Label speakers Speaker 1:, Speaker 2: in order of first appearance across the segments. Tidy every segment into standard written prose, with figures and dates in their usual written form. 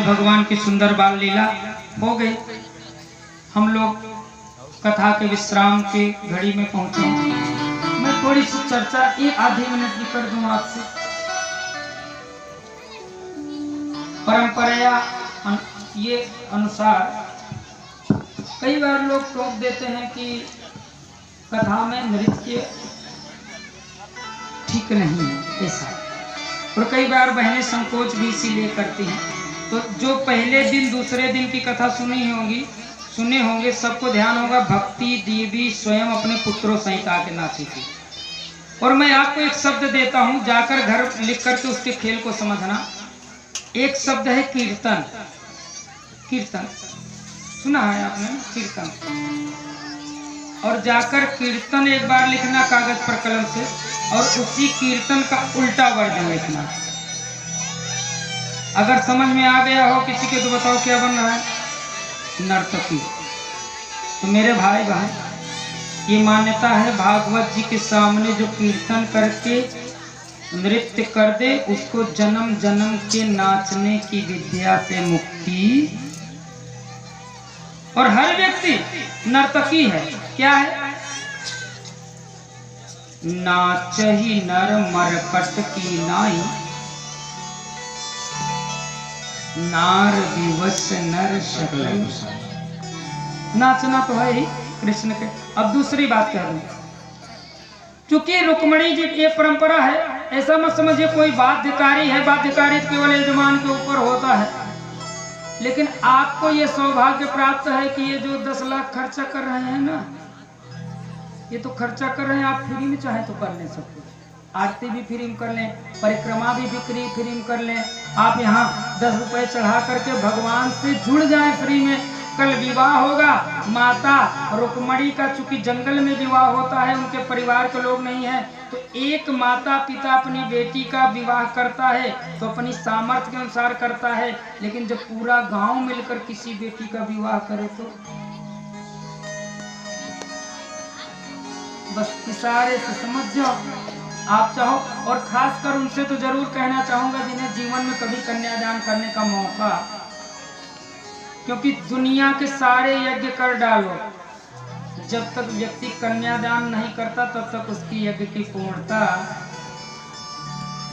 Speaker 1: भगवान की सुंदर बाल लीला हो गई। हम लोग कथा के विश्राम की घड़ी में पहुंचे। मैं थोड़ी सी चर्चा एक आधे मिनट की कर दूं आपसे। परंपरा ये अनुसार कई बार लोग टोक देते हैं कि कथा में नृत्य ठीक नहीं है ऐसा, और कई बार बहनें संकोच भी इसीलिए करती हैं। तो जो पहले दिन दूसरे दिन की कथा सुने होंगे सबको ध्यान होगा, भक्ति देवी स्वयं अपने पुत्रों सहित आके नाची थी। और मैं आपको एक शब्द देता हूं, जाकर घर लिख करके उसके खेल को समझना। एक शब्द है कीर्तन। कीर्तन सुना है आपने? कीर्तन। और जाकर कीर्तन एक बार लिखना कागज पर कलम से, और उसी कीर्तन का उल्टा वर्जन लिखना। अगर समझ में आ गया हो किसी के तो बताओ क्या बन रहा है? नर्तकी। तो मेरे भाई बहन, ये मान्यता है भागवत जी के सामने जो कीर्तन करके नृत्य कर दे उसको जन्म जन्म के नाचने की विद्या से मुक्ति। और हर व्यक्ति नर्तकी है। क्या है? नाचहि नर मरकट की नाई, नार विवश नर सकल। नाचना तो है ही कृष्ण के। अब दूसरी बात कह दूं, चूंकि रुक्मणी जी की परंपरा है, ऐसा मत समझिए कोई बाध्यकारी है, बाध्यकारी केवल यजमान के ऊपर होता है। लेकिन आपको ये सौभाग्य प्राप्त है कि ये जो 10 लाख खर्चा कर रहे हैं ना, ये तो खर्चा कर रहे हैं, आप फ्री में चाहे तो कर लें सब कुछ। आरती भी फ्री में कर लें, परिक्रमा भी फ्री में कर लें। आप यहाँ 10 रुपए चढ़ा करके भगवान से जुड़ जाएं फ्री में। कल विवाह होगा, माता रुक्मणी का चूंकि जंगल में विवाह होता है, उनके परिवार के लोग नहीं है, तो एक माता पिता अपनी बेटी का विवाह करता है तो अपनी सामर्थ्य के अनुसार करता है। लेकिन जब पूरा गांव मिलकर किसी बेटी का विवाह करे तो बस इशारे से समझ जाओ आप चाहो। और खासकर उनसे तो जरूर कहना चाहूंगा जिन्हें जीवन में कभी कन्यादान करने का मौका, क्योंकि दुनिया के सारे यज्ञ कर डालो, जब तक व्यक्ति कन्यादान नहीं करता तब तक उसकी यज्ञ की पूर्णता।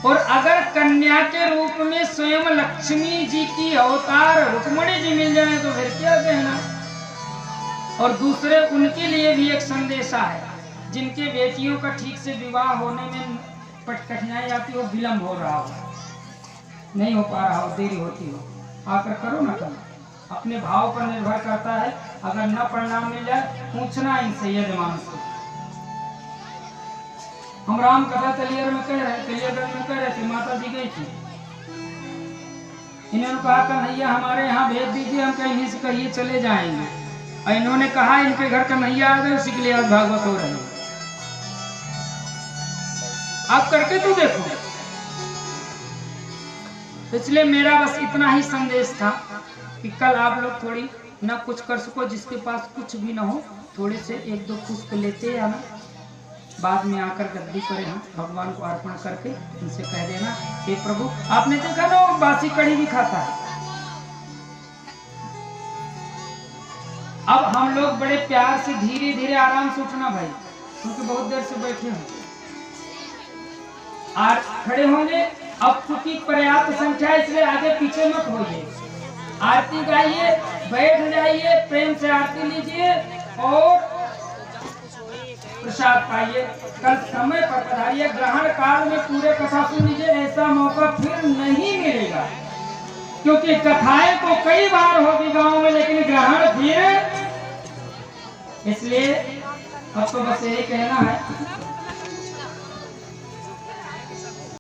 Speaker 1: और अगर कन्या के रूप में स्वयं लक्ष्मी जी की अवतार रुक्मणी जी मिल जाए तो फिर क्या कहना। और दूसरे उनके लिए भी एक संदेशा है, जिनके बेटियों का ठीक से विवाह होने में कठिनाई आती हो, विलम्ब हो रहा हो, नहीं हो पा रहा हो, देरी होती हो, आकर करो ना करो। अपने भाव पर निर्भर करता है। अगर न परिणाम मिल जाए पूछना इनसे, यजमान से। हम राम कथा तलियर में कह रहे थे, माता जी गई थी, इन्होंने कहा कन्हैया हमारे यहाँ भेज दीजिए, हम कहीं से कहिए चले जाएंगे। और इन्होंने कहा इनके घर कन्हैया आ गए, उसी के लिए आज भागवत हो रही है। आप करके तो देखो। इसलिए मेरा बस इतना ही संदेश था कि कल आप लोग थोड़ी ना कुछ कर सको, जिसके पास कुछ भी ना हो, थोड़े से 1-2 पुष्प लेते आना, बाद में आकर गद्दी पर हम भगवान को अर्पण करके उनसे कह देना, हे प्रभु। आपने देखा ना वो बासी कड़ी भी खाता है। अब हम लोग बड़े प्यार से धीरे धीरे आराम से उठना भाई, क्योंकि बहुत देर से बैठे हैं और खड़े होंगे। अब चूंकि पर्याप्त संख्या, इसलिए आगे पीछे मत होइए। आरती गाइए, बैठ जाइए, प्रेम से आरती लीजिए और प्रसाद पाइए। कल समय पर पधारिए, ग्रहण काल में पूरे कथा सुन लीजिए, ऐसा मौका फिर नहीं मिलेगा। क्योंकि कथाएं तो कई बार होगी गांव में, लेकिन ग्रहण फिर। इसलिए अब तो बस यही कहना है